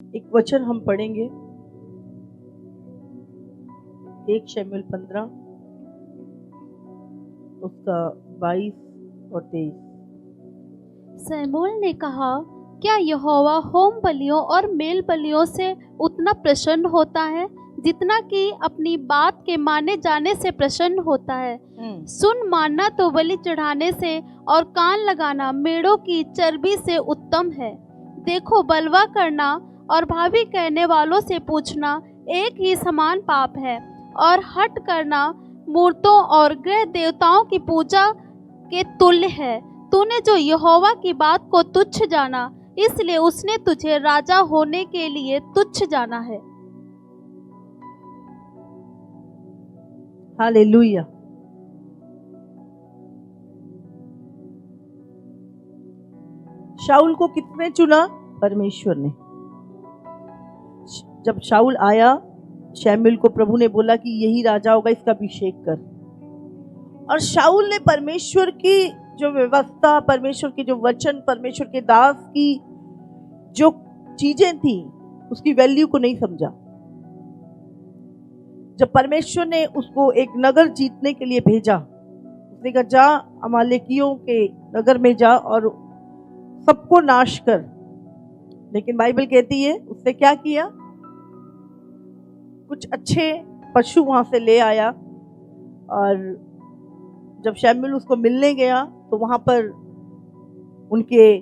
एक वचन हम पढ़ेंगे 1 शमूएल 15 उसका 22 और 23। शमूएल ने कहा, क्या यहोवा होम बलियों और मेल बलियों से उतना प्रसन्न होता है जितना कि अपनी बात के माने जाने से प्रसन्न होता है? सुन मानना तो बलि चढ़ाने से और कान लगाना मेढ़ों की चर्बी से उत्तम है। देखो, बलवा करना और भावी कहने वालों से पूछना एक ही समान पाप है, और हट करना मूर्तों और गृह देवताओं की पूजा के तुल्य है। तूने जो यहोवा की बात को तुच्छ जाना, इसलिए उसने तुझे राजा होने के लिए तुच्छ जाना है। हालेलुया। शाऊल को किसने चुना? परमेश्वर ने। जब शाऊल आया, शमूएल को प्रभु ने बोला कि यही राजा होगा, इसका अभिषेक कर। और शाऊल ने परमेश्वर की जो व्यवस्था, परमेश्वर के जो वचन, परमेश्वर के दास की जो चीजें थी, उसकी वैल्यू को नहीं समझा। जब परमेश्वर ने उसको एक नगर जीतने के लिए भेजा, उसने कहा जा अमालेकियों के नगर में जा और सबको नाश कर। लेकिन बाइबल कहती है उसने क्या किया? कुछ अच्छे पशु वहां से ले आया, और जब शमूएल उसको मिलने गया तो वहां पर उनके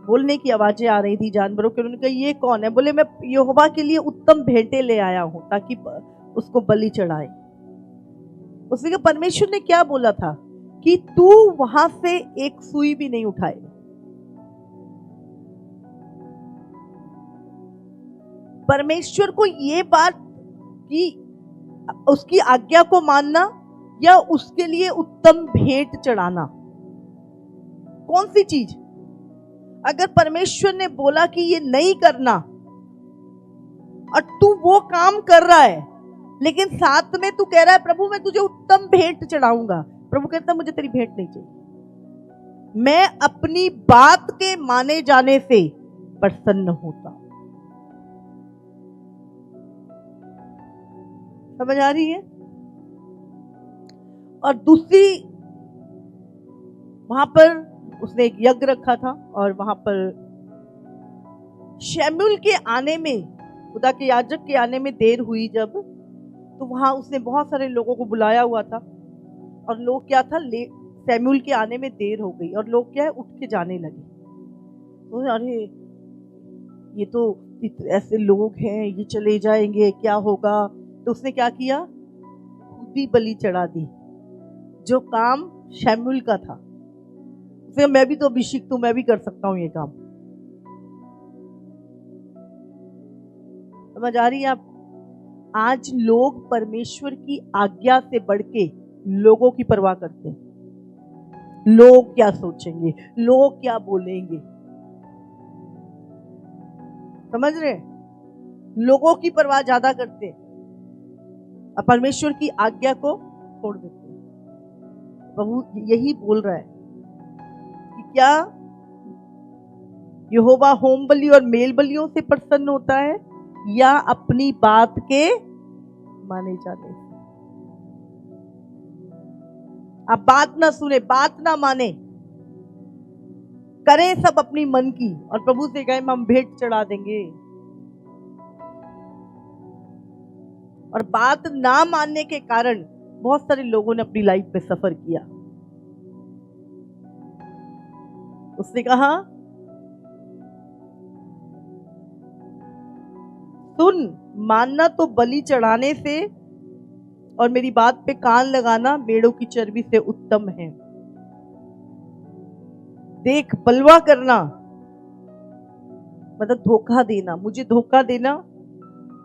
बोलने की आवाजें आ रही थी जानवरों के। उन्होंने कहा ये कौन है? बोले मैं यहोवा के लिए उत्तम भेंटें ले आया हूं ताकि उसको बलि चढ़ाए। उसने कहा परमेश्वर ने क्या बोला था कि तू वहां से एक सुई भी नहीं उठाएगा। परमेश्वर को ये बात कि उसकी आज्ञा को मानना या उसके लिए उत्तम भेंट चढ़ाना, कौन सी चीज? अगर परमेश्वर ने बोला कि ये नहीं करना और तू वो काम कर रहा है, लेकिन साथ में तू कह रहा है प्रभु मैं तुझे उत्तम भेंट चढ़ाऊंगा, प्रभु कहता मुझे तेरी भेंट नहीं चाहिए, मैं अपनी बात के माने जाने से प्रसन्न होता। समझ आ रही है? और दूसरी, वहां पर उसने एक यज्ञ रखा था, और वहां पर शमूएल के आने में, खुदा के याजक के आने में देर हुई जब, तो वहां उसने बहुत सारे लोगों को बुलाया हुआ था। और लोग क्या था, शमूएल के आने में देर हो गई और लोग क्या है उठ के जाने लगे। तो अरे ये तो ऐसे लोग हैं, ये चले जाएंगे, क्या होगा? तो उसने क्या किया? खुद ही बलि चढ़ा दी, जो काम शमूएल का था। उसने मैं भी तो अभिषिक्त हूं, मैं भी कर सकता हूं ये काम। समझ आ रही है आप? आज लोग परमेश्वर की आज्ञा से बढ़ के लोगों की परवाह करते हैं। लोग क्या सोचेंगे, लोग क्या बोलेंगे। समझ रहे? लोगों की परवाह ज्यादा करते हैं और परमेश्वर की आज्ञा को छोड़ देते हैं। प्रभु यही बोल रहा है कि क्या यहोवा होम बलि और मेल बलियों से प्रसन्न होता है या अपनी बात के माने जाने से? आप बात ना सुने, बात ना माने, करें सब अपनी मन की और प्रभु से कहें हम भेंट चढ़ा देंगे, और बात ना मानने के कारण बहुत सारे लोगों ने अपनी लाइफ में सफर किया। उसने कहा सुन मानना तो बलि चढ़ाने से और मेरी बात पे कान लगाना मेढ़ों की चर्बी से उत्तम है। देख, बलवा करना मतलब धोखा देना, मुझे धोखा देना,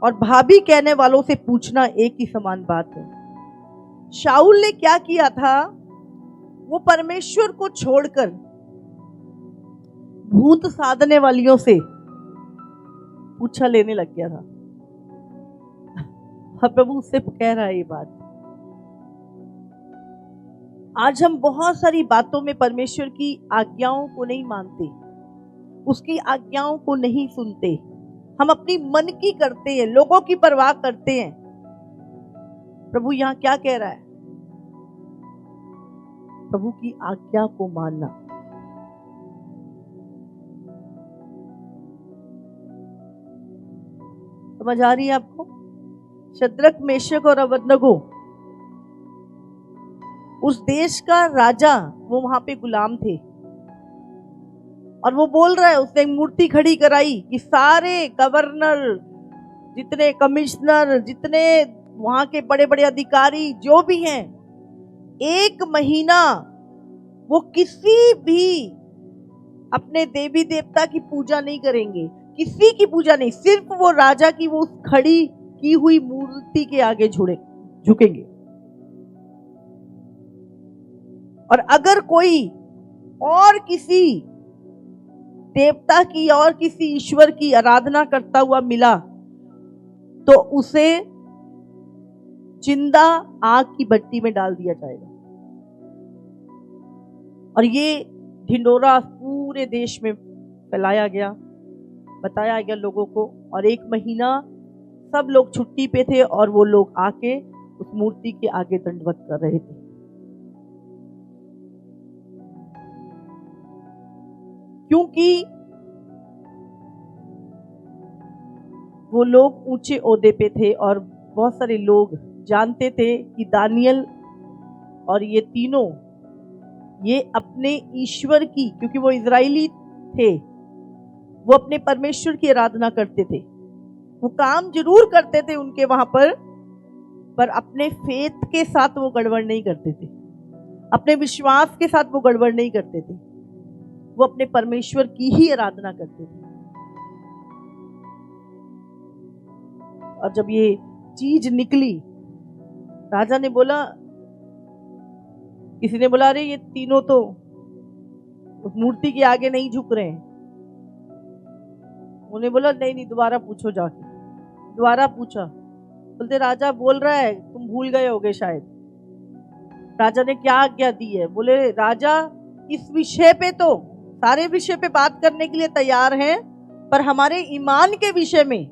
और भाभी कहने वालों से पूछना एक ही समान बात है। शाऊल ने क्या किया था? वो परमेश्वर को छोड़कर भूत साधने वालियों से पूछा लेने लग गया था। प्रभु उससे कह रहा है ये बात। आज हम बहुत सारी बातों में परमेश्वर की आज्ञाओं को नहीं मानते, उसकी आज्ञाओं को नहीं सुनते, हम अपनी मन की करते हैं, लोगों की परवाह करते हैं। प्रभु यहां क्या कह रहा है? प्रभु की आज्ञा को मानना। समझ आ रही है आपको? शद्रक, मेशक और अबेदनगो, उस देश का राजा, वो वहां पे गुलाम थे, और वो बोल रहा है, उसने एक मूर्ति खड़ी कराई कि सारे गवर्नर, जितने कमिश्नर, जितने वहां के बड़े बड़े अधिकारी जो भी हैं, 1 महीना वो किसी भी अपने देवी देवता की पूजा नहीं करेंगे, किसी की पूजा नहीं, सिर्फ वो राजा की वो उस खड़ी की हुई मूर्ति के आगे झुकेंगे। और अगर कोई और किसी देवता की और किसी ईश्वर की आराधना करता हुआ मिला तो उसे जिंदा आग की भट्टी में डाल दिया जाएगा। और ये ढिंडोरा पूरे देश में फैलाया गया, बताया गया लोगों को। और 1 महीना सब लोग छुट्टी पे थे और वो लोग आके उस मूर्ति के आगे दंडवत कर रहे थे। क्योंकि वो लोग ऊंचे ओहदे पे थे और बहुत सारे लोग जानते थे कि दानियल और ये तीनों, ये अपने ईश्वर की, क्योंकि वो इजरायली थे, वो अपने परमेश्वर की आराधना करते थे। वो काम जरूर करते थे उनके वहां पर अपने फेथ के साथ वो गड़बड़ नहीं करते थे, अपने विश्वास के साथ वो गड़बड़ नहीं करते थे, वो अपने परमेश्वर की ही आराधना करते थे। और जब ये चीज निकली, राजा ने बोला, किसी ने बोला, अरे ये तीनों तो उस मूर्ति के आगे नहीं झुक रहे हैं। उन्होंने बोला, नहीं, दोबारा पूछो जाके। दोबारा पूछा, बोलते राजा बोल रहा है, तुम भूल गए होगे शायद। राजा ने क्या आज्ञा दी है? बोले राजा, इस विषय पे तो सारे विषय पे बात करने के लिए तैयार हैं, पर हमारे ईमान के विषय में,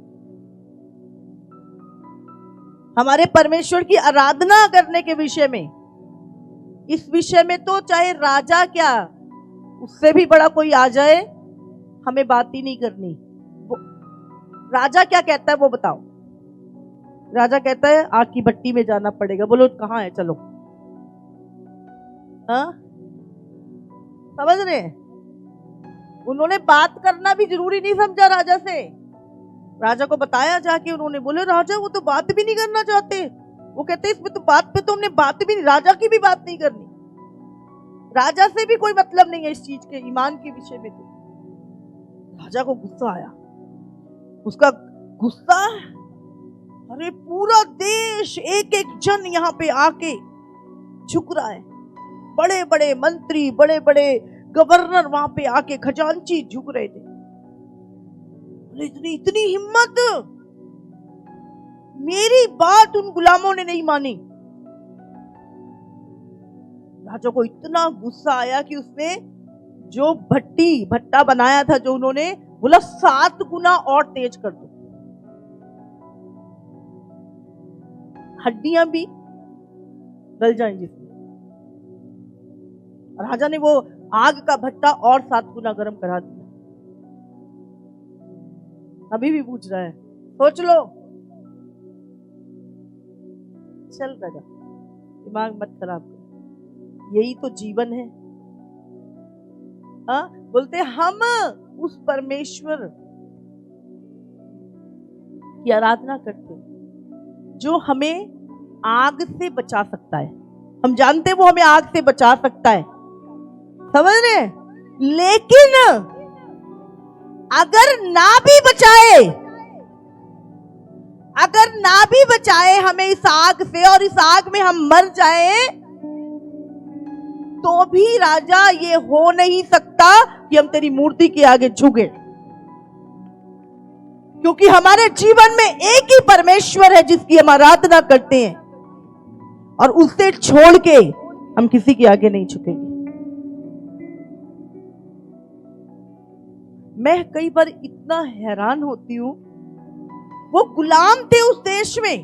हमारे परमेश्वर की आराधना करने के विषय में, इस विषय में तो चाहे राजा क्या, उससे भी बड़ा कोई आ जाए, हमें बात ही नहीं करनी। राजा क्या कहता है वो बताओ। राजा कहता है आग की भट्टी में जाना पड़ेगा। बोलो कहाँ है, चलो। हाँ, समझ रहे हैं? उन्होंने बात करना भी जरूरी नहीं समझा राजा से। राजा को बताया जाके, उन्होंने बोले राजा वो तो बात भी नहीं करना चाहते। वो कहते इसमें तो बात पे तो हमने बात भी नहीं, राजा की भी बात नहीं करनी। राजा से भी कोई मतलब नहीं है इस चीज के, ईमान के विषय में। तो राजा को गुस्सा आया। उसका गुस्सा, अरे पूरा देश, एक एक जन यहाँ पे आके झुक रहा है। बड़े बड़े मंत्री, बड़े बड़े गवर्नर वहां पे आके, खजांची झुक रहे थे। इतनी हिम्मत, मेरी बात उन गुलामों ने नहीं मानी। राजा को इतना गुस्सा आया कि उसने जो भट्टा बनाया था, जो उन्होंने बोला 7 गुना और तेज कर दो, हड्डियां भी गल जाएंगी। राजा ने वो आग का भट्टा और 7 गुना गर्म करा दिया। अभी भी पूछ रहा है, सोच लो। चल राजा, दिमाग मत खराब कर, यही तो जीवन है। हाँ, बोलते हम उस परमेश्वर की आराधना करते हैं जो हमें आग से बचा सकता है। हम जानते हैं वो हमें आग से बचा सकता है, समझ रहे? लेकिन अगर ना भी बचाए, अगर ना भी बचाए हमें इस आग से, और इस आग में हम मर जाए, तो भी राजा ये हो नहीं सकता कि हम तेरी मूर्ति के आगे झुके, क्योंकि हमारे जीवन में एक ही परमेश्वर है जिसकी हम आराधना करते हैं, और उससे छोड़ के हम किसी के आगे नहीं झुकेंगे। मैं कई बार इतना हैरान होती हूं, वो गुलाम थे उस देश में,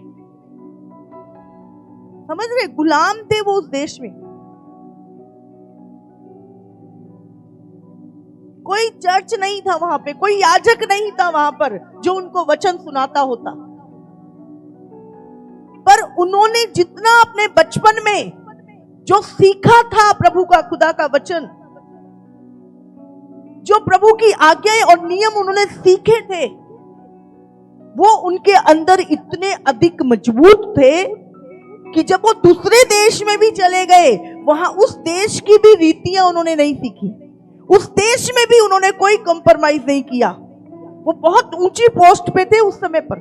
समझ रहे, गुलाम थे वो उस देश में। कोई चर्च नहीं था वहां पे, कोई याजक नहीं था वहां पर जो उनको वचन सुनाता होता, पर उन्होंने जितना अपने बचपन में जो सीखा था प्रभु का, खुदा का वचन, जो प्रभु की आज्ञाएं और नियम उन्होंने सीखे थे, वो उनके अंदर इतने अधिक मजबूत थे कि जब वो दूसरे देश में भी चले गए, वहां उस देश की भी रीतियां उन्होंने नहीं सीखी, उस देश में भी उन्होंने कोई कंप्रोमाइज नहीं किया। वो बहुत ऊंची पोस्ट पे थे उस समय पर।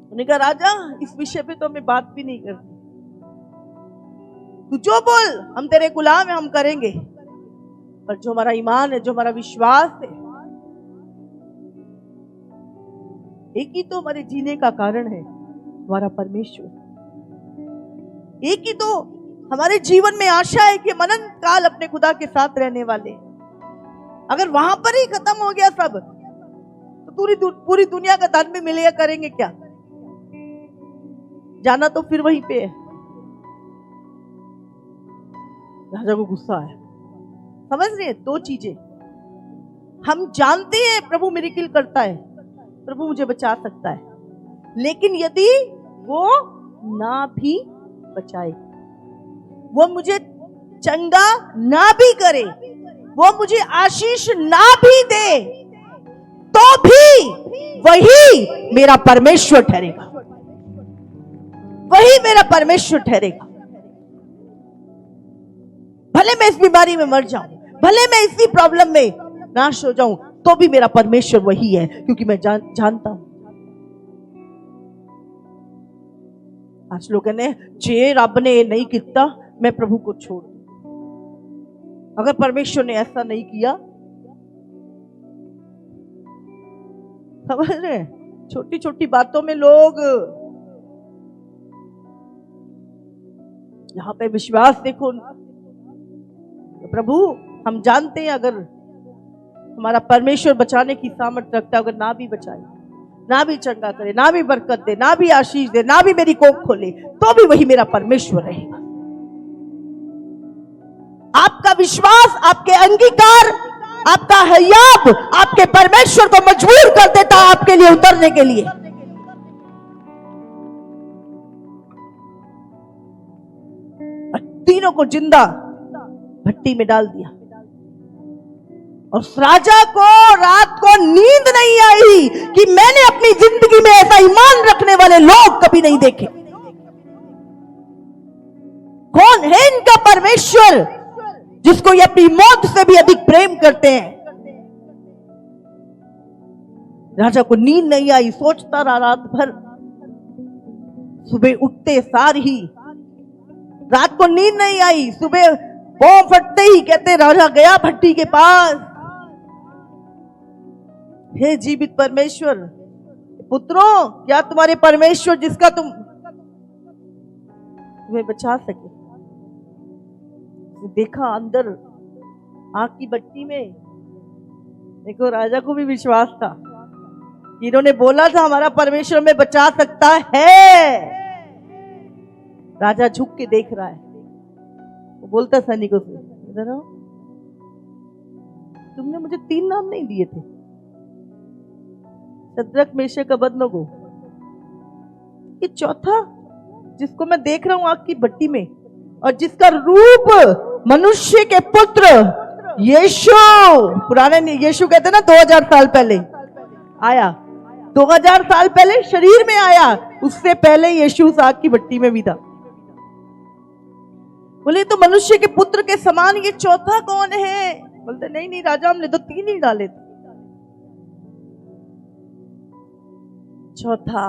उन्होंने कहा, राजा इस विषय पे तो हमें बात भी नहीं करनी, तू जो बोल, हम तेरे गुलाम हैं, हम करेंगे, पर जो हमारा ईमान है, जो हमारा विश्वास है, एक ही तो हमारे जीने का कारण है, हमारा परमेश्वर। एक ही तो हमारे जीवन में आशा है कि अनंत काल अपने खुदा के साथ रहने वाले। अगर वहां पर ही खत्म हो गया सब, तो पूरी दुनिया का धन भी मिलेगा, करेंगे क्या? जाना तो फिर वहीं पे है। राजा को गुस्सा आया। समझ रहे हैं? दो चीजें, हम जानते हैं प्रभु मिरेकल करता है, प्रभु मुझे बचा सकता है, लेकिन यदि वो ना भी बचाए, वो मुझे चंगा ना भी करे, वो मुझे आशीष ना भी दे, तो भी वही मेरा परमेश्वर ठहरेगा, वही मेरा परमेश्वर ठहरेगा। भले मैं इस बीमारी में मर जाऊं, भले मैं इसी प्रॉब्लम में नाश हो जाऊं, तो भी मेरा परमेश्वर वही है, क्योंकि मैं जानता हूं। आज लोग कहने, जे रब ने नहीं किया मैं प्रभु को छोड़ दूं। अगर परमेश्वर ने ऐसा नहीं किया, समझ रहे हैं? छोटी छोटी बातों में लोग, यहां पे विश्वास देखो, प्रभु हम जानते हैं अगर हमारा परमेश्वर बचाने की सामर्थ्य रखता है, अगर ना भी बचाए, ना भी चंगा करे, ना भी बरकत दे, ना भी आशीष दे, ना भी मेरी कोख खोले, तो भी वही मेरा परमेश्वर रहेगा। आपका विश्वास, आपके अंगीकार, आपका हयाब आपके परमेश्वर को मजबूर कर देता है आपके लिए उतरने के लिए। तीनों को जिंदा भट्टी में डाल दिया, और उस राजा को रात को नींद नहीं आई कि मैंने अपनी जिंदगी में ऐसा ईमान रखने वाले लोग कभी नहीं देखे। कौन है इनका परमेश्वर जिसको ये अपनी मौत से भी अधिक प्रेम करते हैं? राजा को नींद नहीं आई, सोचता रहा रात भर। सुबह उठते सार ही, रात को नींद नहीं आई, सुबह पांव फटते ही कहते राजा गया भट्टी के पास, हे जीवित परमेश्वर, पुत्रों क्या तुम्हारे परमेश्वर जिसका तुम्हें बचा सके? देखा अंदर आग की भट्टी में, देखो राजा को भी विश्वास था, इन्होंने बोला था हमारा परमेश्वर हमें बचा सकता है। राजा झुक के देख रहा है, वो बोलता सैनिकों से, इधर आओ, तुमने मुझे 3 नाम नहीं दिए थे, शद्रक मेशक अबेदनगो, ये चौथा जिसको मैं देख रहा हूं आग की भट्टी में, और जिसका रूप मनुष्य के पुत्र यीशु, पुराने यीशु कहते ना 2000 साल पहले आया, 2000 साल पहले शरीर में आया, उससे पहले यीशु उस आग की भट्टी में भी था। बोले तो मनुष्य के पुत्र के समान ये चौथा कौन है? बोलते नहीं नहीं राजा, हमने तो 3 ही डाले थे। चौथा,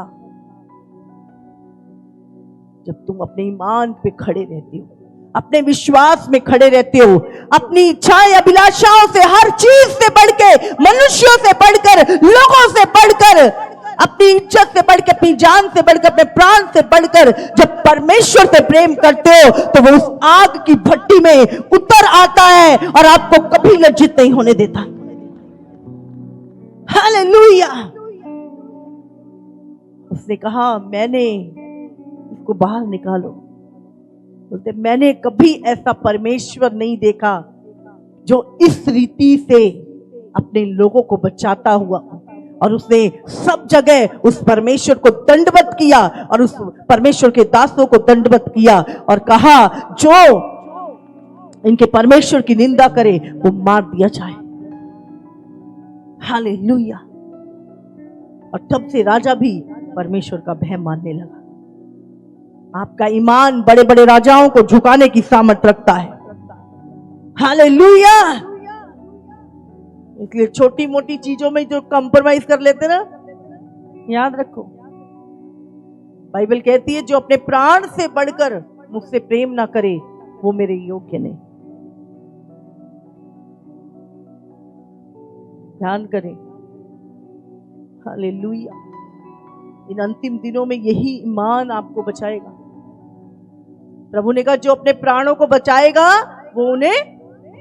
जब तुम अपने ईमान पे खड़े रहते हो, अपने विश्वास में खड़े रहते हो, अपनी इच्छाएं अभिलाषाओं से, हर चीज से बढ़ के, मनुष्यों से बढ़कर, लोगों से बढ़कर अपनी इज्जत से बढ़कर, अपनी जान से बढ़कर, अपने प्राण से बढ़कर जब परमेश्वर से प्रेम करते हो तो वो उस आग की भट्टी में उतर आता है और आपको कभी लज्जित नहीं होने देता। हालेलुया। उसने कहा मैंने इसको बाहर निकालो। बोलते मैंने कभी ऐसा परमेश्वर नहीं देखा जो इस रीति से अपने लोगों को बचाता हुआ। और उसने सब जगह उस परमेश्वर को दंडवत किया और उस परमेश्वर के दासों को दंडवत किया और कहा जो इनके परमेश्वर की निंदा करे वो मार दिया जाए। हालेलुया। और तब से राजा भी परमेश्वर का भय मानने लगा। आपका ईमान बड़े बड़े राजाओं को झुकाने की सामर्थ रखता है। हालेलुया। इसलिए छोटी मोटी चीजों में जो कंप्रोमाइज कर लेते ना, याद रखो बाइबल कहती है जो अपने प्राण से बढ़कर मुझसे प्रेम ना करे वो मेरे योग्य नहीं। ध्यान करें। हालेलुया। इन अंतिम दिनों में यही ईमान आपको बचाएगा। प्रभु ने कहा जो अपने प्राणों को बचाएगा वो उन्हें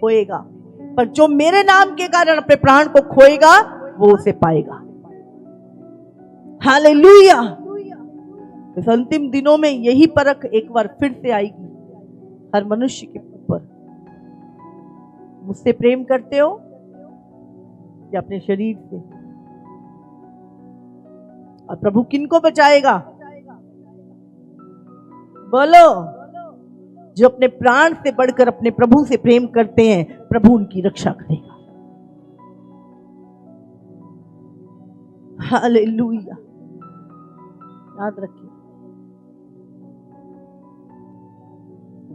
खोएगा, पर जो मेरे नाम के कारण अपने प्राण को खोएगा वो उसे पाएगा। हालेलुया। इस अंतिम दिनों में यही परख एक बार फिर से आएगी हर मनुष्य के ऊपर। मुझसे प्रेम करते हो या अपने शरीर से? और प्रभु किनको बचाएगा? बोलो। जो अपने प्राण से बढ़कर अपने प्रभु से प्रेम करते हैं, प्रभु उनकी रक्षा करेगा। हालेलुया। याद रखिए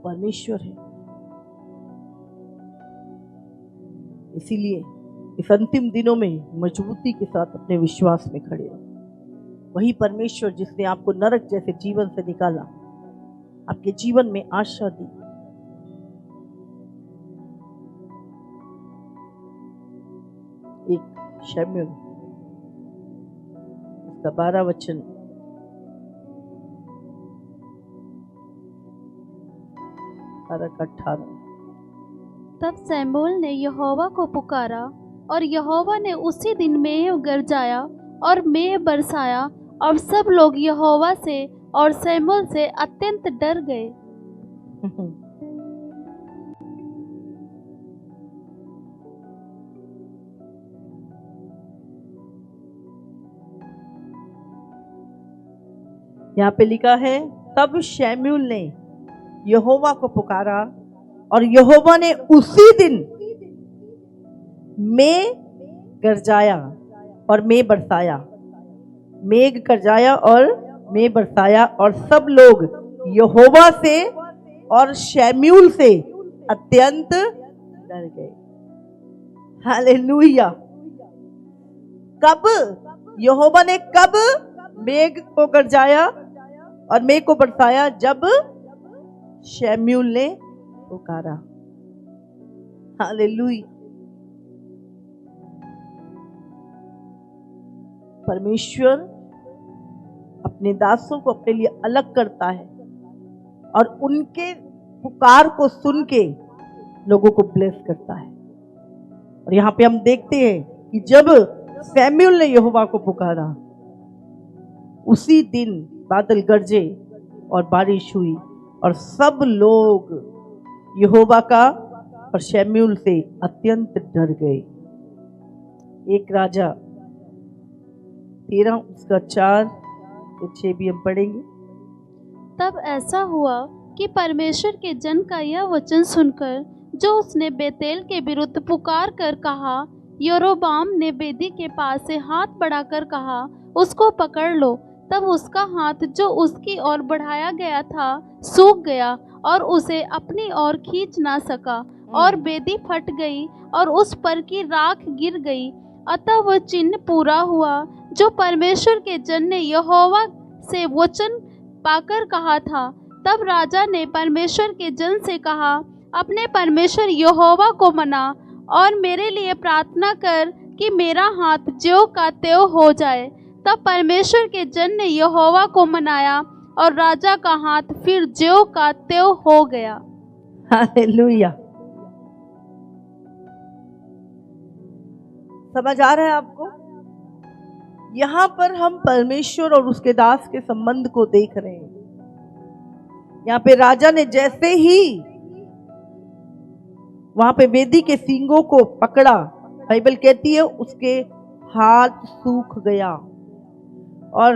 परमेश्वर है। इसीलिए इस अंतिम दिनों में मजबूती के साथ अपने विश्वास में खड़े रहो। वही परमेश्वर जिसने आपको नरक जैसे जीवन से निकाला, आपके जीवन में आशा दी। एक शमूएल उसका 12 वचन 18। तब शमूएल ने यहोवा को पुकारा और यहोवा ने उसी दिन मेंह गरजाया और मेंह बरसाया और सब लोग यहोवा से और शमूएल से अत्यंत डर गए। यहाँ पे लिखा है तब शमूएल ने यहोवा को पुकारा और यहोवा ने उसी दिन मेघ गरजाया और मेघ बरसाया। मेघ गरजाया और मेघ बरसाया और सब लोग यहोवा से और शमूएल से अत्यंत डर गए। हालेलुया। कब यहोवा ने कब मेघ को गरजाया और मेघ को बरसाया? जब शमूएल ने पुकारा। हालेलुया। परमेश्वर अपने दासों को अपने लिए अलग करता है और उनके पुकार को सुन के लोगों को ब्लेस करता है। और यहाँ पे हम देखते हैं कि जब शमूएल ने यहोवा को पुकारा उसी दिन बादल गरजे और बारिश हुई और सब लोग यहोवा का और शमूएल से अत्यंत डर गए। एक राजा 13 उसका 4 से 6 भी हम पढ़ेंगे। तब ऐसा हुआ कि परमेश्वर के जन का यह वचन सुनकर जो उसने बेतेल के विरुद्ध पुकार कर कहा, यरोबाम ने वेदी के पास से हाथ बढ़ाकर कहा, उसको पकड़ लो। तब उसका हाथ जो उसकी ओर बढ़ाया गया था सूख गया और उसे अपनी ओर खींच ना सका और वेदी फट गई और उस पर की राख गिर गई। अतः वह चिन्ह पूरा हुआ जो परमेश्वर के जन ने यहोवा से वचन पाकर कहा था। तब राजा ने परमेश्वर के जन से कहा, अपने परमेश्वर यहोवा को मना और मेरे लिए प्रार्थना कर कि मेरा हाथ ज्यों का त्यों हो जाए। तब परमेश्वर के जन ने यहोवा को मनाया और राजा का हाथ फिर ज्यों का त्यों हो गया। हालेलुया। समझ आ रहा है आपको? यहां पर हम परमेश्वर और उसके दास के संबंध को देख रहे हैं। यहाँ पे राजा ने जैसे ही वहां पे वेदी के सींगों को पकड़ा, बाइबल कहती है उसके हाथ सूख गया और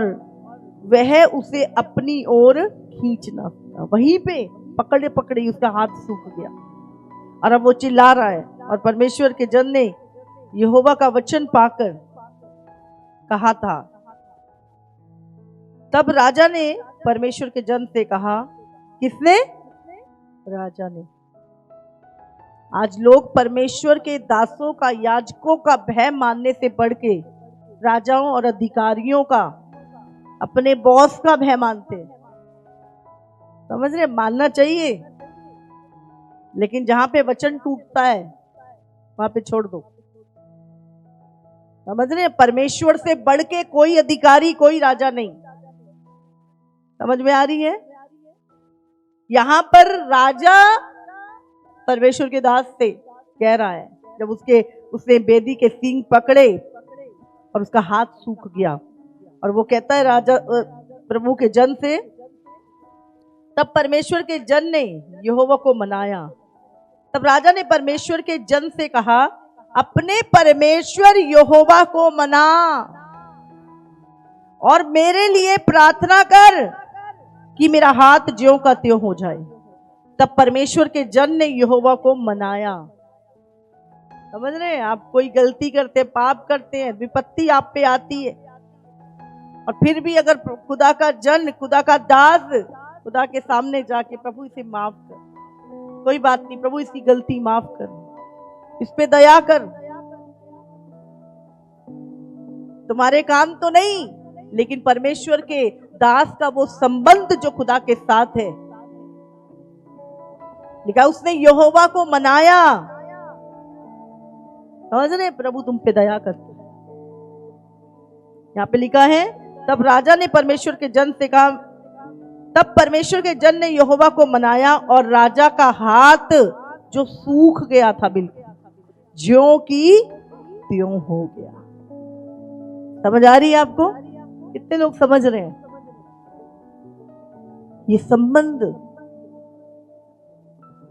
वह उसे अपनी ओर खींचना था। वहीं पे पकड़े पकड़े उसका हाथ सूख गया और अब वो चिल्ला रहा है। और परमेश्वर के जन ने यहोवा का वचन पाकर कहा था, तब राजा ने परमेश्वर के जन से कहा, किसने? राजा ने। आज लोग परमेश्वर के दासों का, याजकों का भय मानने से बढ़ के राजाओं और अधिकारियों का, अपने बॉस का भय मानते हैं। समझ रहे? मानना चाहिए, लेकिन जहां पे वचन टूटता है वहां पे छोड़ दो। समझ रहे? परमेश्वर से बढ़ के कोई अधिकारी, कोई राजा नहीं। समझ में आ रही है? यहां पर राजा परमेश्वर के दास से कह रहा है, जब उसने बेदी के सींग पकड़े और उसका हाथ सूख गया, और वो कहता है राजा प्रभु के जन से, तब परमेश्वर के जन ने यहोवा को मनाया। तब राजा ने परमेश्वर के जन से कहा, अपने परमेश्वर यहोवा को मना और मेरे लिए प्रार्थना कर कि मेरा हाथ ज्यों का त्यों हो जाए। तब परमेश्वर के जन ने यहोवा को मनाया। समझ रहे हैं? आप कोई गलती करते, पाप करते हैं, विपत्ति आप पे आती है, और फिर भी अगर खुदा का जन, खुदा का दास खुदा के सामने जाके, प्रभु इसे माफ कर, कोई बात नहीं प्रभु इसकी गलती माफ कर, इस पे दया कर, तुम्हारे काम तो नहीं, लेकिन परमेश्वर के दास का वो संबंध जो खुदा के साथ है, लिखा उसने यहोवा को मनाया। समझ रहे? प्रभु तुम पे दया करते। यहां पे लिखा है, तब राजा ने परमेश्वर के जन से कहा, तब परमेश्वर के जन ने यहोवा को मनाया और राजा का हाथ जो सूख गया था बिल्कुल ज्यों की त्यों हो गया। समझ आ रही है आपको? कितने लोग समझ रहे हैं? ये संबंध,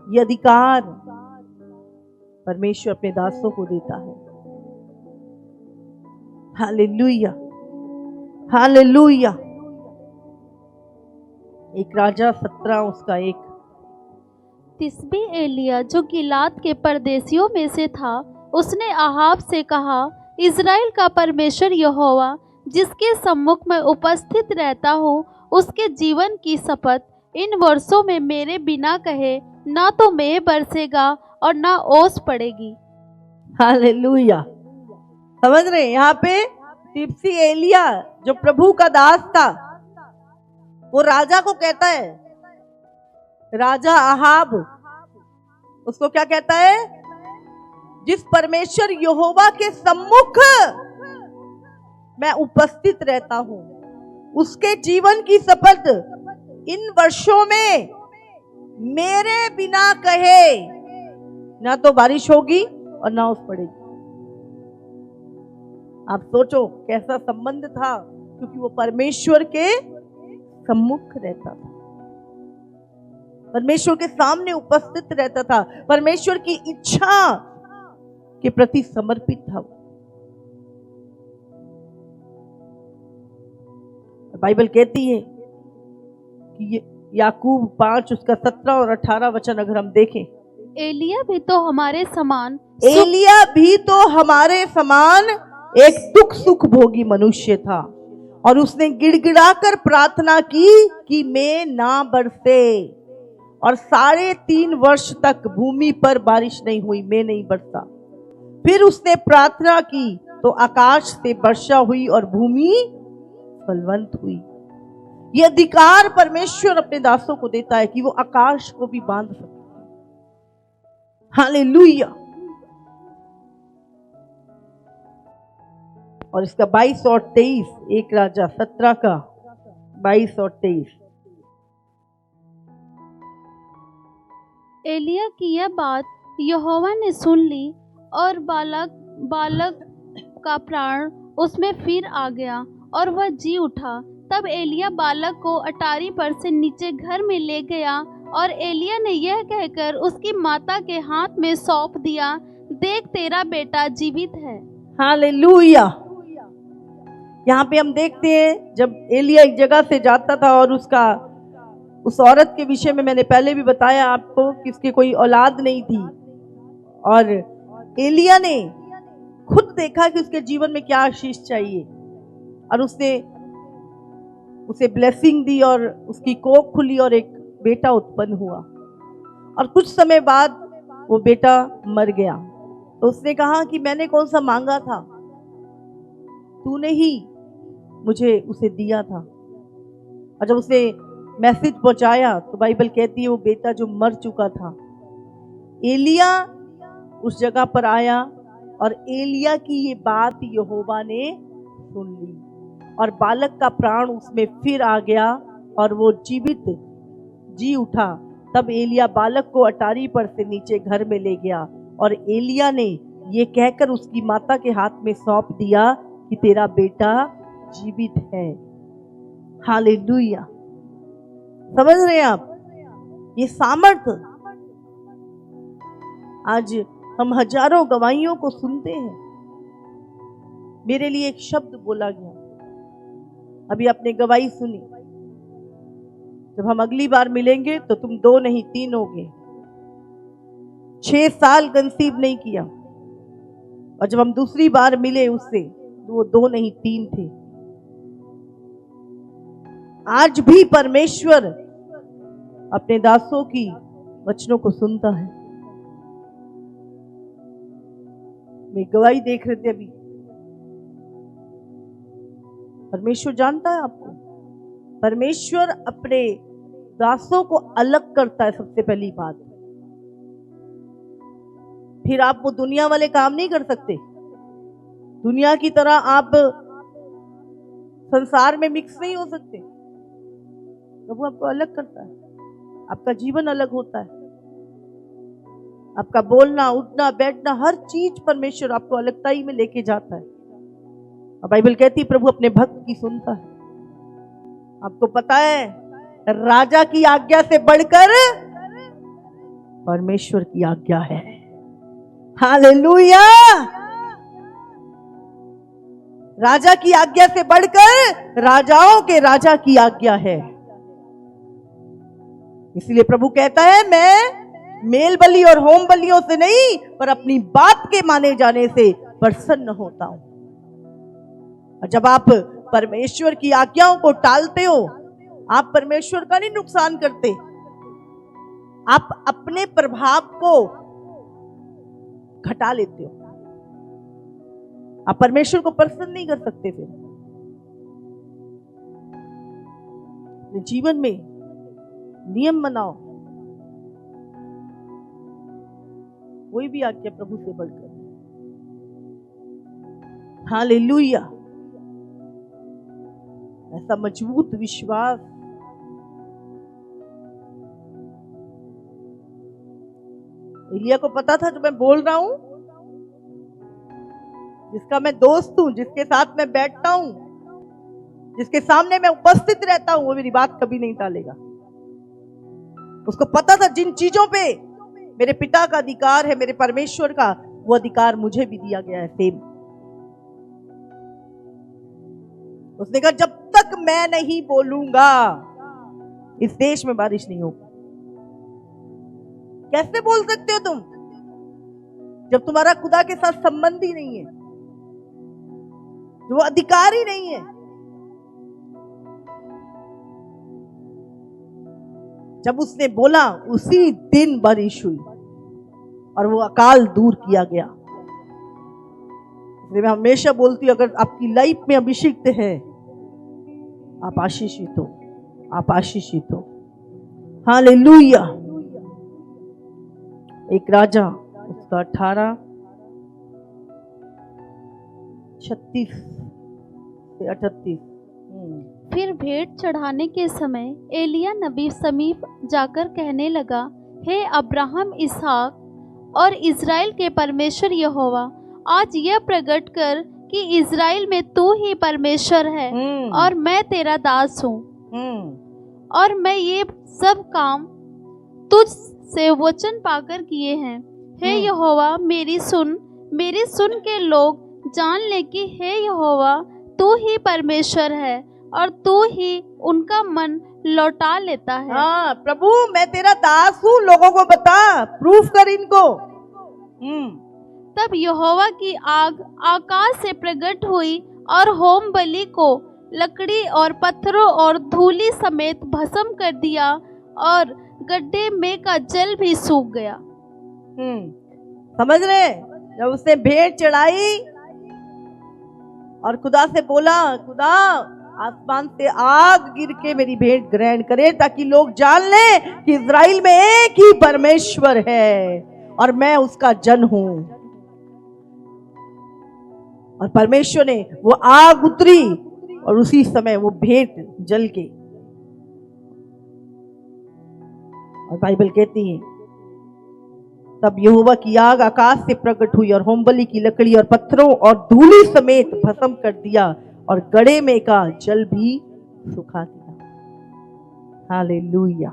ये अधिकार परमेश्वर अपने दासों को देता है। Hallelujah, hallelujah. एक राजा 17 उसका 1। तिस्बी एलिया जो गिलाद के परदेशियों में से था, उसने आहाब से कहा, इज़राइल का परमेश्वर यहोवा जिसके सम्मुख में उपस्थित रहता हूँ, उसके जीवन की शपथ, इन वर्षों में मेरे बिना कहे ना तो मेघ बरसेगा और ना ओस पड़ेगी। हालेलुया। समझ रहे हैं? यहाँ पे तिस्बी एलिया जो प्रभु का दास था, वो राजा को कहता है, राजा आहाब उसको क्या कहता है? जिस परमेश्वर यहोवा के सम्मुख मैं उपस्थित रहता हूं, उसके जीवन की शपथ, इन वर्षों में मेरे बिना कहे ना तो बारिश होगी और ना ओस पड़ेगी। आप सोचो कैसा संबंध था, क्योंकि वो परमेश्वर के सम्मुख रहता था, परमेश्वर के सामने उपस्थित रहता था, परमेश्वर की इच्छा के प्रति समर्पित था। बाइबल कहती है कि याकूब 5 उसका 17 और 18 वचन अगर हम देखें, एलिया भी तो हमारे समान एक दुख सुख भोगी मनुष्य था, और उसने गिड़गिड़ाकर प्रार्थना की कि मैं ना बरसे, और 3.5 वर्ष तक भूमि पर बारिश नहीं हुई, मैं नहीं बरसा। फिर उसने प्रार्थना की तो आकाश से वर्षा हुई और भूमि फलवंत हुई। यह अधिकार परमेश्वर अपने दासों को देता है कि वो आकाश को भी बांध सकते हैं। हालेलुया। और इसका 22 और 23, 1 राजा 17 का 22 और 23। एलिया की यह बात यहोवा ने सुन ली और बालक का प्राण उसमें फिर आ गया और वह जी उठा। तब एलिया बालक को अटारी पर से नीचे घर में ले गया और एलिया ने यह कहकर उसकी माता के हाथ में सौंप दिया, देख तेरा बेटा जीवित है। हालेलुया। यहाँ पे हम देखते हैं जब एलिया एक जगह से जाता था और उस औरत के विषय में मैंने पहले भी बताया आपको कि उसकी कोई औलाद नहीं थी, और एलिया ने खुद देखा कि उसके जीवन में क्या आशीष चाहिए और उसने उसे ब्लेसिंग दी और उसकी कोख खुली और एक बेटा उत्पन्न हुआ। और कुछ समय बाद वो बेटा मर गया। तो उसने कहा कि मैंने कौन सा मांगा था, तूने ही मुझे उसे दिया था। और जब उसने मैसेज पहुंचाया तो बाइबल कहती है वो बेटा जो मर चुका था, एलिया उस जगह पर आया और एलिया की ये बात यहोवा ने सुन ली और बालक का प्राण उसमें फिर आ गया और वो जीवित जी उठा। तब एलिया बालक को अटारी पर से नीचे घर में ले गया और एलिया ने ये कहकर उसकी माता के हाथ में सौंप दिया कि तेरा बेटा जीवित है। हालेलुया। समझ रहे हैं आप ये सामर्थ्य? आज हम हजारों गवाहियों को सुनते हैं। मेरे लिए एक शब्द बोला गया, अभी आपने गवाही सुनी, जब हम अगली बार मिलेंगे तो तुम 2 नहीं 3 होगे। 6 साल कंसीव नहीं किया और जब हम दूसरी बार मिले उससे तो वो 2 नहीं 3 थे। आज भी परमेश्वर अपने दासों की वचनों को सुनता है। मैं गवाही देख रहे थे अभी, परमेश्वर जानता है आपको। परमेश्वर अपने दासों को अलग करता है सबसे पहली बात। फिर आप वो दुनिया वाले काम नहीं कर सकते। दुनिया की तरह आप संसार में मिक्स नहीं हो सकते। प्रभु आपको अलग करता है, आपका जीवन अलग होता है, आपका बोलना उठना बैठना हर चीज परमेश्वर आपको अलगताई में लेके जाता है। और बाइबल कहती है प्रभु अपने भक्त की सुनता है। आपको पता है राजा की आज्ञा से बढ़कर परमेश्वर की आज्ञा है। हालेलुया। राजा की आज्ञा से बढ़कर राजाओं के राजा की आज्ञा है। इसलिए प्रभु कहता है मैं मेल बलि और होम बलियों से नहीं पर अपनी बात के माने जाने से प्रसन्न होता हूं। और जब आप परमेश्वर की आज्ञाओं को टालते हो, आप परमेश्वर का नहीं नुकसान करते, आप अपने प्रभाव को घटा लेते हो। आप परमेश्वर को प्रसन्न नहीं कर सकते। फिर जीवन में नियम बनाओ, कोई भी आज्ञा प्रभु से बढ़कर। हालेलुया। ऐसा मजबूत विश्वास एलिया को पता था जो मैं बोल रहा हूं, जिसका मैं दोस्त हूं, जिसके साथ मैं बैठता हूं, जिसके सामने मैं उपस्थित रहता हूं, वो मेरी बात कभी नहीं टालेगा। उसको पता था जिन चीजों पे मेरे पिता का अधिकार है, मेरे परमेश्वर का, वो अधिकार मुझे भी दिया गया है सेम। उसने कहा जब तक मैं नहीं बोलूंगा इस देश में बारिश नहीं होगी। कैसे बोल सकते हो तुम जब तुम्हारा खुदा के साथ संबंध ही नहीं है, जो अधिकार ही नहीं है। जब उसने बोला उसी दिन बारिश हुई और वो अकाल दूर किया गया। इसलिए मैं हमेशा बोलती हूं अगर आपकी लाइफ में अभिषिक्त है, आप आशीषित हो, आप आशीषित हो। हालेलुया। एक राजा उसका 18 36 से 38। फिर भेंट चढ़ाने के समय एलिया नबी समीप जाकर कहने लगा, हे अब्राहम, इसहाक और इज़राइल के परमेश्वर यहोवा, आज यह प्रकट कर कि इज़राइल में तू ही परमेश्वर है और मैं तेरा दास हूँ, और मैं ये सब काम तुझ से वचन पाकर किए हैं। हे यहोवा, मेरी सुन के लोग जान ले कि हे यहोवा, तू ही परमेश्वर है और तू ही उनका मन लौटा लेता है। हाँ प्रभु, मैं तेरा दास हूँ, लोगों को बता, प्रूफ कर इनको। तब यहोवा की आग आकाश से प्रकट हुई और होम बलि को लकड़ी और पत्थरों और धूलि समेत भस्म कर दिया, और गड्ढे में का जल भी सूख गया। समझ रहे? जब उसने भेंट चढ़ाई और खुदा से बोला, खुदा आसमान से आग गिर के मेरी भेंट ग्रहण करे, ताकि लोग जान ले कि इज़राइल में एक ही परमेश्वर है और मैं उसका जन हूं। और परमेश्वर ने, वो आग उतरी और उसी समय वो भेंट जल के, और बाइबल कहती है तब यहोवा की आग आकाश से प्रकट हुई और होमबलि की लकड़ी और पत्थरों और धूलि समेत भस्म कर दिया, और गड्ढे में का जल भी सुखा दिया। हालेलुया,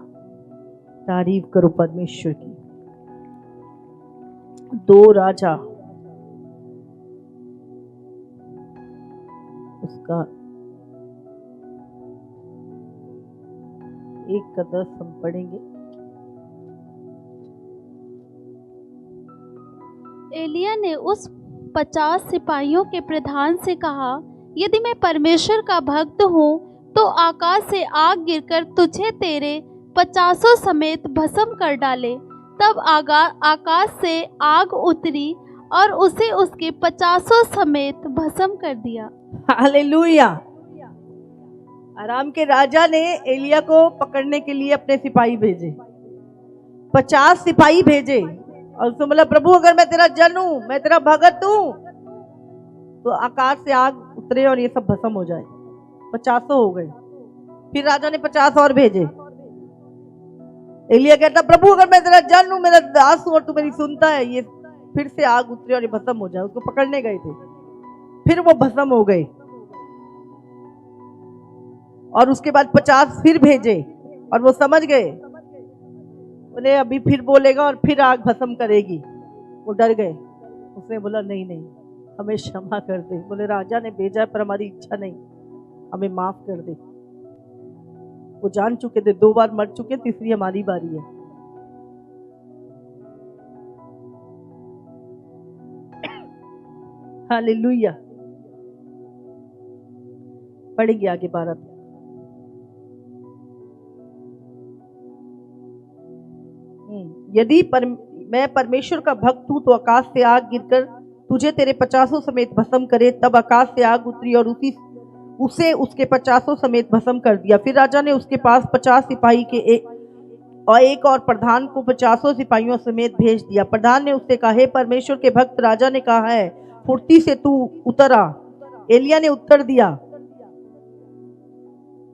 तारीफ करो परमेश्वर की। 2 राजा उसका 1:10 हम पढ़ेंगे। एलिया ने उस 50 सिपाहियों के प्रधान से कहा, यदि मैं परमेश्वर का भक्त हूँ तो आकाश से आग गिरकर तुझे तेरे 50 समेत भस्म कर डाले। तब आकाश से आग उतरी और उसे उसके 50 समेत भस्म कर दिया। हालेलुया। आराम के राजा ने एलिया को पकड़ने के लिए अपने सिपाही भेजे, 50 सिपाही भेजे, और उसने बोला, प्रभु अगर मैं तेरा जन हूं, मैं तेरा भगत हूं, तो आकाश से आग उतरे और ये सब भस्म हो जाए। 50 हो गए। फिर राजा ने 50 और भेजे। एलिया कहता, प्रभु अगर मैं तेरा जन हूं, मेरा दास हूं और तू मेरी सुनता है, ये फिर से आग उतरे और ये भस्म हो जाए। उसको पकड़ने गए थे, फिर वो भस्म हो गए। और उसके बाद 50 फिर भेजे, और वो समझ गए, बोले अभी फिर बोलेगा और फिर आग भस्म करेगी। वो डर गए। उसने बोला, नहीं नहीं, हमें क्षमा कर दे। बोले, राजा ने भेजा है पर हमारी इच्छा नहीं, हमें माफ कर दे। वो जान चुके थे 2 बार मर चुके, तीसरी हमारी बारी है। हालेलुया। पढ़ेंगे आगे 12। यदि मैं परमेश्वर का भक्त हूं तो आकाश से आग गिरकर तुझे तेरे 50 समेत भस्म करे। तब आकाश से आग उतरी और उसे उसके 50 समेत भस्म कर दिया। फिर राजा ने उसके पास 50 सिपाही के एक और प्रधान को 50 सिपाहियों समेत भेज दिया। प्रधान ने उससे कहा, हे परमेश्वर के भक्त, राजा ने कहा है, फुर्ती से तू उतर आ। एलिया ने उत्तर दिया,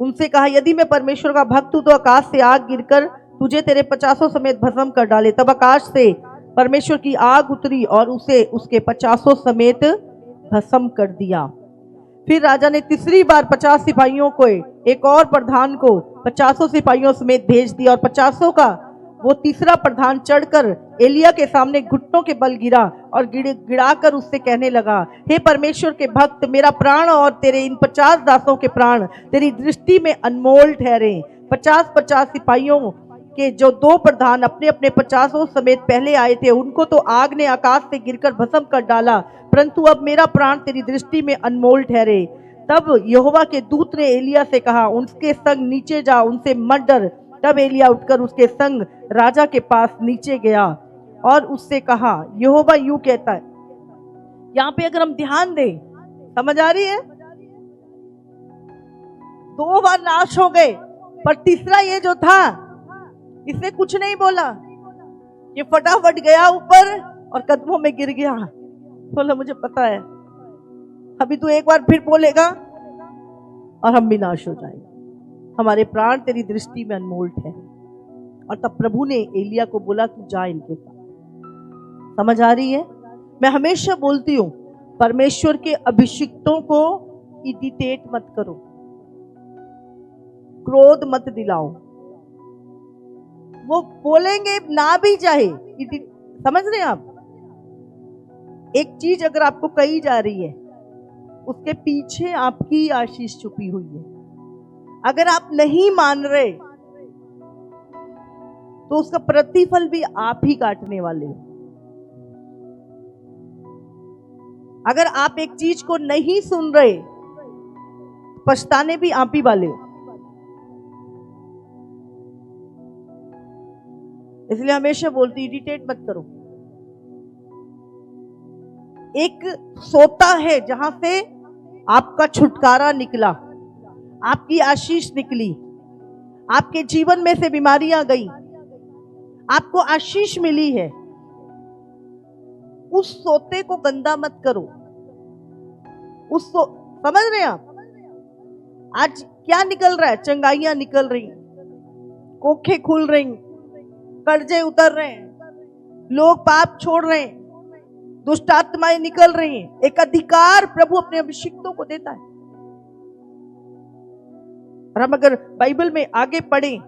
उनसे कहा, यदि मैं परमेश्वर का भक्त हूं तो आकाश से आग गिरकर तुझे तेरे 50 समेत भस्म कर डाले। तब आकाश से परमेश्वर की आग उतरी और उसे उसके 50 समेत भस्म कर दिया। फिर राजा ने तीसरी बार 50 सिपाहियों को, एक और प्रधान को 50 सिपाहियों समेत भेज दिया, और 50 का वो तीसरा प्रधान चढ़कर एलिया के सामने घुटनों के बल गिरा और गिड़ाकर उससे कहने लगा, हे परमेश्वर के भक्त, मेरा प्राण और तेरे इन 50 दासों के प्राण तेरी दृष्टि में अनमोल ठहरे। 50 सिपाहियों के जो 2 प्रधान अपने अपने 50 समेत पहले आए थे, उनको तो आग ने आकाश से गिरकर भस्म कर डाला, परंतु अब मेरा प्राण तेरी दृष्टि में अनमोल ठहरे। तब यहोवा के दूत ने एलिया से कहा, उनके संग नीचे जा, उनसे मत डर। तब एलिया उठकर उसके संग राजा के पास नीचे गया और उससे कहा, यहोवा यूं कहता है। यहाँ पे अगर हम ध्यान दें, समझ आ रही है? 2 बार नाश हो गए, पर तीसरा ये जो था, इसने कुछ नहीं बोला। ये फटाफट गया ऊपर और कदमों में गिर गया। बोला, मुझे पता है अभी तू एक बार फिर बोलेगा और हम भी नाश हो जाएंगे। हमारे प्राण तेरी दृष्टि में अनमोल है। और तब प्रभु ने एलिया को बोला तू जा इनके साथ। समझ आ रही है? मैं हमेशा बोलती हूं, परमेश्वर के अभिषिक्तों को इरिटेट मत करो, क्रोध मत दिलाओ। वो बोलेंगे ना भी चाहे, समझ रहे हैं आप? एक चीज अगर आपको कही जा रही है, उसके पीछे आपकी आशीष छुपी हुई है। अगर आप नहीं मान रहे तो उसका प्रतिफल भी आप ही काटने वाले हो। अगर आप एक चीज को नहीं सुन रहे, पछताने भी आप ही वाले हो। इसलिए हमेशा बोलती, इरिटेट मत करो। एक सोता है जहां से आपका छुटकारा निकला, आपकी आशीष निकली, आपके जीवन में से बीमारियां गई, आपको आशीष मिली है। उस सोते को गंदा मत करो। समझ रहे हैं आप? आज क्या निकल रहा है? चंगाइयां निकल रही, कोखे खुल रही, कर्जे उतर रहे हैं, लोग पाप छोड़ रहे हैं, दुष्ट आत्माएं निकल रही हैं। एक अधिकार प्रभु अपने अभिषिक्तों को देता है। और हम अगर बाइबल में आगे पढ़ें,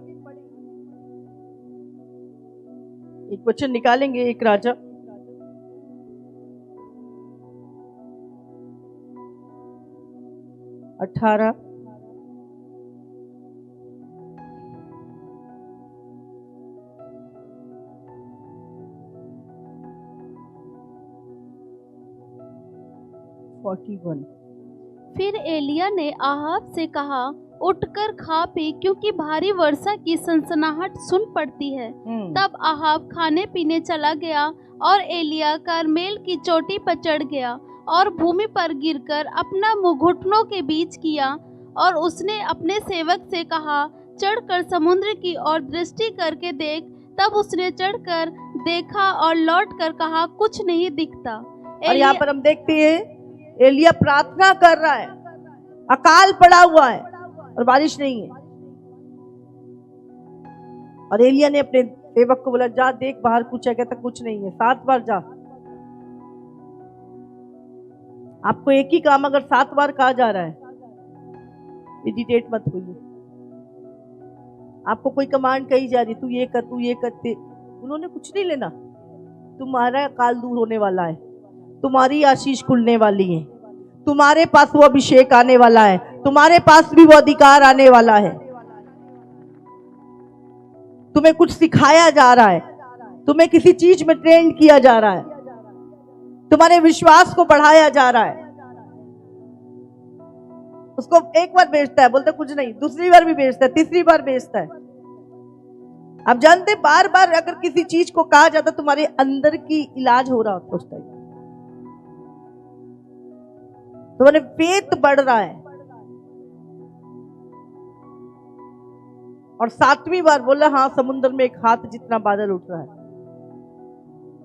एक वचन निकालेंगे, एक राजा 18 41। फिर एलिया ने आहाब से कहा, उठकर खा पी, क्योंकि भारी वर्षा की सनसनाहट सुन पड़ती है। तब आहाब खाने पीने चला गया और एलिया कर्मेल की चोटी पर चढ़ गया और भूमि पर गिरकर अपना मुंह घुटनों के बीच किया। और उसने अपने सेवक से कहा, चढ़कर समुद्र की ओर दृष्टि करके देख। तब उसने चढ़कर देखा और लौटकर कहा, कुछ नहीं दिखता। और यहाँ पर हम देखते हैं एलिया प्रार्थना कर रहा है, अकाल पड़ा हुआ है और बारिश नहीं है। और एलिया ने अपने सेवक को बोला, जा देख बाहर कुछ है? कहता कुछ नहीं है। 7 बार जा। आपको एक ही काम अगर 7 बार कहा जा रहा है, इरिटेट मत होइए। आपको कोई कमांड कही जा रही, तू ये कर, तू ये करते, उन्होंने कुछ नहीं लेना। तुम्हारा अकाल दूर होने वाला है, तुम्हारी आशीष खुलने वाली है, तुम्हारे पास वो अभिषेक आने वाला है, तुम्हारे पास भी वो अधिकार आने वाला है। तुम्हें कुछ सिखाया जा रहा है, तुम्हें किसी चीज में ट्रेन किया जा रहा है, तुम्हारे विश्वास को बढ़ाया जा रहा है। उसको एक बार बेचता है, बोलता कुछ नहीं, दूसरी बार भी बेचता है, तीसरी बार बेचता है। आप जानते, बार बार अगर किसी चीज को कहा जाता तुम्हारे अंदर की इलाज हो रहा होता, उस टाइम तुम्हारे फेथ बढ़ रहा है। और 7वीं बार बोला, हाँ समुद्र में एक हाथ जितना बादल उठ रहा है।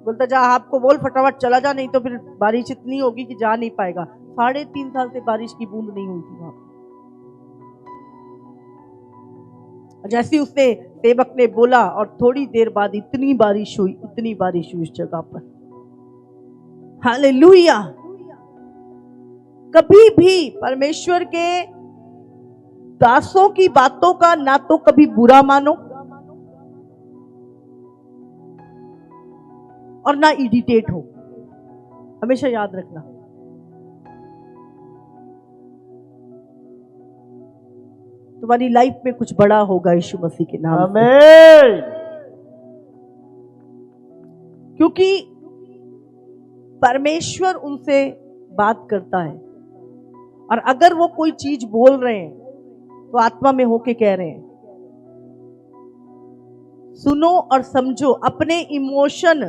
बोलता जा, आपको बोल फटाफट चला जा, नहीं तो फिर बारिश इतनी होगी कि जा नहीं पाएगा। 3.5 साल से बारिश की बूंद नहीं हुई थी वहां। जैसे उसने सेवक ने बोला और थोड़ी देर बाद इतनी बारिश हुई, इतनी बारिश हुई उस जगह पर। हालेलुया। कभी भी परमेश्वर के दासों की बातों का ना तो कभी बुरा मानो और ना इरिटेट हो। हमेशा याद रखना, तुम्हारी लाइफ में कुछ बड़ा होगा यीशु मसीह के नाम से। आमीन। क्योंकि परमेश्वर उनसे बात करता है। और अगर वो कोई चीज बोल रहे हैं तो आत्मा में होके कह रहे हैं। सुनो और समझो। अपने इमोशन,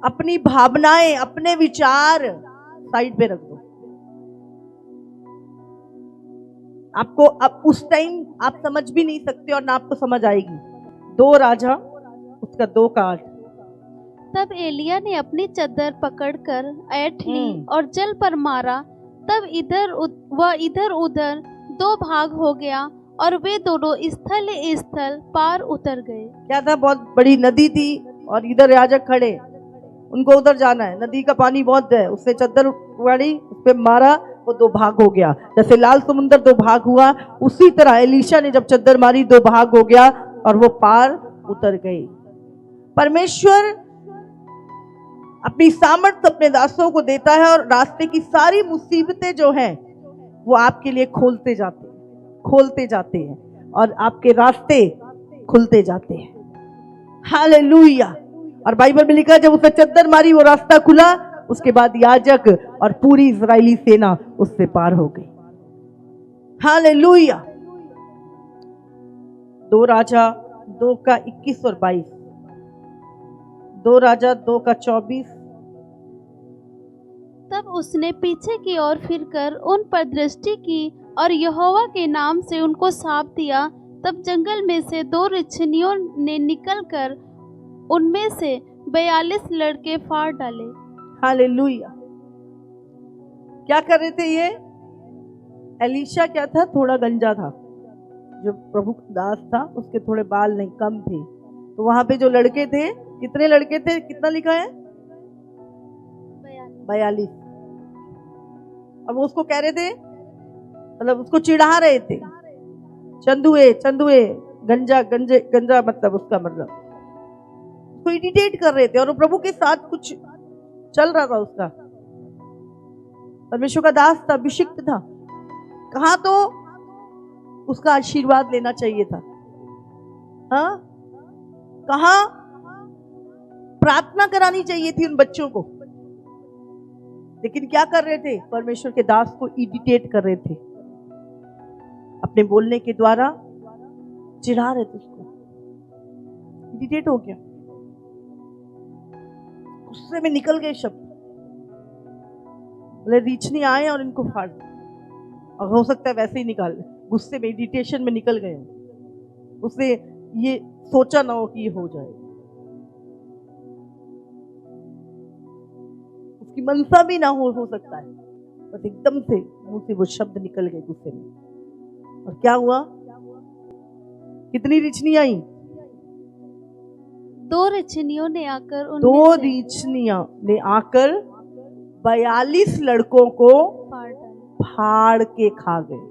अपनी भावनाएं, अपने विचार साइड पे रख दो। आपको अब उस टाइम आप समझ भी नहीं सकते और ना आपको समझ आएगी। 2 राजा उसका 2 का 8। तब एलिया ने अपनी चद्दर पकड़कर ऐंठ ली और जल पर मारा। तब इधर उधर दो भाग हो गया और वे दोनों स्थल स्थल पार उतर गए। क्या था? बहुत बड़ी नदी थी और इधर याजक खड़े, उनको उधर जाना है, नदी का पानी बहुत है। उसने चद्दर उड़ाई, उस पे मारा, वो दो भाग हो गया। जैसे लाल समुंदर दो भाग हुआ, उसी तरह एलीशा ने जब चद्दर मारी दो भाग हो गया और वो पार उतर गए। परमेश्वर अपनी सामर्थ्य अपने दासों को देता है और रास्ते की सारी मुसीबतें जो हैं वो आपके लिए खोलते जाते हैं और आपके रास्ते खुलते जाते हैं। हालेलुया। और बाइबल में लिखा जब उसने चद्दर मारी वो रास्ता खुला, उसके बाद याजक और पूरी इजरायली सेना उससे पार हो गई। हालेलुया। 2 राजा 2 का 21 और 22, 2 राजा 2 का 24। तब उसने पीछे की ओर फिरकर उन पर दृष्टि की और यहोवा के नाम से उनको साप दिया। तब जंगल में से 2 रिछनियों ने निकलकर उनमें से 42 लड़के फाड़ डाले। हालेलुया। क्या कर रहे थे ये? एलीशा क्या था? थोड़ा गंजा था। जो प्रभु का दास था उसके थोड़े बाल नहीं, कम थे। तो वहां पे जो लड़के थे, कितने लड़के थे? कितना लिखा है? 42। और वो उसको कह रहे थे, मतलब उसको चिढ़ा रहे थे, चंदुए गंजा मतलब उसका मतलब उसको इरिटेट कर रहे थे। और वो प्रभु के साथ कुछ चल रहा था उसका। परमेश्वर का दास था, अभिषिक्त था। कहा तो उसका आशीर्वाद लेना चाहिए था, हाँ? कहा प्रार्थना करानी चाहिए थी उन बच्चों को। लेकिन क्या कर रहे थे? परमेश्वर के दास को इरिटेट कर रहे थे, अपने बोलने के द्वारा चिढ़ा रहे थे उसको। इरिटेट हो गया, गुस्से में निकल गए शब्द, बोले रीछनी आए और इनको फाड़। और हो सकता है वैसे ही निकाल, गुस्से में इरिटेशन में निकल गए। उसने ये सोचा ना हो कि ये हो जाए, उसकी मनसा भी ना हो सकता है, बस एकदम से मुंह से वो शब्द निकल गए गुस्से में। और क्या हुआ? कितनी रिछनी आई? 2 रिछनियों ने आकर 2 रिछनियां ने आकर 42 लड़कों को फाड़ के खा गए।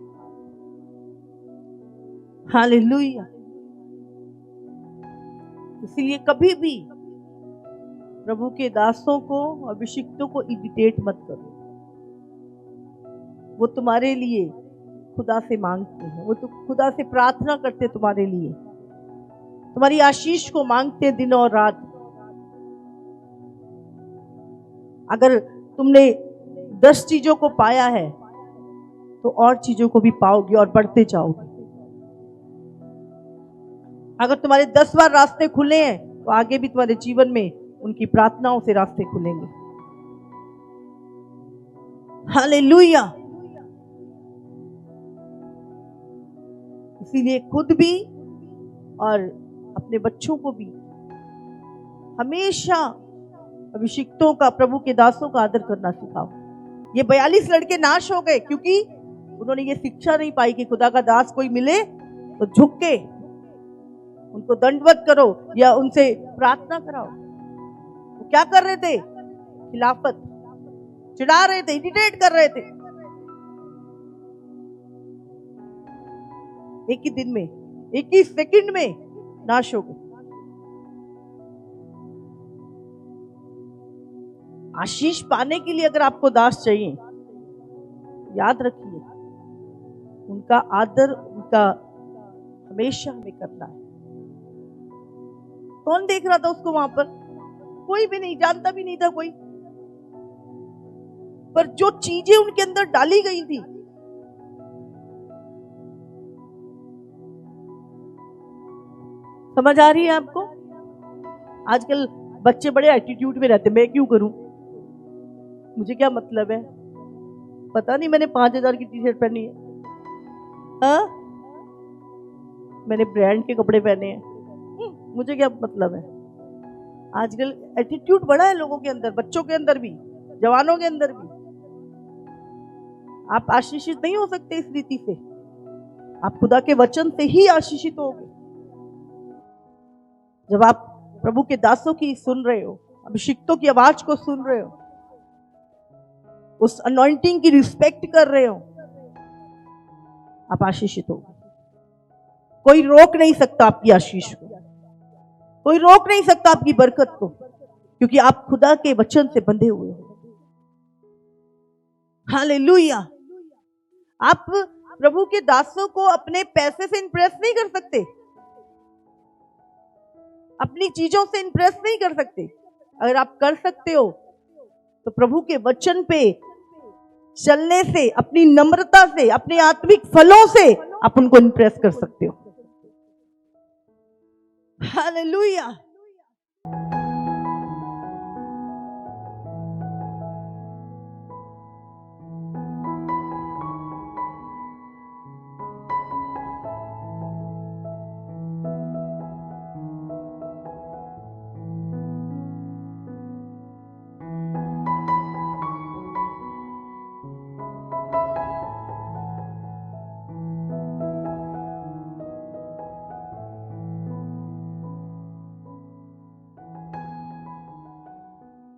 हालेलुया। इसलिए कभी भी प्रभु के दासों को, अभिषिक्तों को इरिटेट मत करो। वो तुम्हारे लिए खुदा से मांगते हैं, वो तो खुदा से प्रार्थना करते तुम्हारे लिए, तुम्हारी आशीष को मांगते दिन और रात। अगर तुमने 10 चीजों को पाया है तो और चीजों को भी पाओगे और बढ़ते जाओगे। अगर तुम्हारे 10 बार रास्ते खुले हैं तो आगे भी तुम्हारे जीवन में उनकी प्रार्थनाओं से रास्ते खुलेंगे। हालेलुया। इसीलिए खुद भी और अपने बच्चों को भी हमेशा अभिषिक्तों का, प्रभु के दासों का आदर करना सिखाओ। ये 42 लड़के नाश हो गए क्योंकि उन्होंने ये शिक्षा नहीं पाई कि खुदा का दास कोई मिले तो झुक के उनको दंडवत करो या उनसे प्रार्थना कराओ। वो क्या कर रहे थे? खिलाफत, चिढ़ा रहे थे, इरिटेट कर रहे थे। एक ही दिन में, एक ही सेकंड में नाश हो गए। आशीष पाने के लिए अगर आपको दास चाहिए, याद रखिए उनका आदर, उनका हमेशा हमें करना है। कौन देख रहा था उसको वहां पर? कोई भी नहीं, जानता भी नहीं था कोई। पर जो चीजें उनके अंदर डाली गई थी, समझ आ रही है आपको? आजकल बच्चे बड़े एटीट्यूड में रहते, मैं क्यों करूं, मुझे क्या मतलब है, पता नहीं मैंने 5000 की टी शर्ट पहनी है, हाँ मैंने ब्रांड के कपड़े पहने हैं, मुझे क्या मतलब है। आजकल एटीट्यूड बड़ा है लोगों के अंदर, बच्चों के अंदर भी, जवानों के अंदर भी। आप आशीषित नहीं हो सकते इस रीति से। आप खुदा के वचन से ही आशीषित होगे। जब आप प्रभु के दासों की सुन रहे हो, अभिषिक्तों की आवाज को सुन रहे हो, उस अनॉइंटिंग की रिस्पेक्ट कर रहे हो, आप आशीषित होगे। कोई रोक नहीं सकता आपकी आशीष को, कोई रोक नहीं सकता आपकी बरकत को, क्योंकि आप खुदा के वचन से बंधे हुए हो। हालेलुया। आप प्रभु के दासों को अपने पैसे से इंप्रेस नहीं कर सकते, अपनी चीजों से इंप्रेस नहीं कर सकते। अगर आप कर सकते हो तो प्रभु के वचन पे चलने से, अपनी नम्रता से, अपने आत्मिक फलों से आप उनको इंप्रेस कर सकते हो। हालेलुया।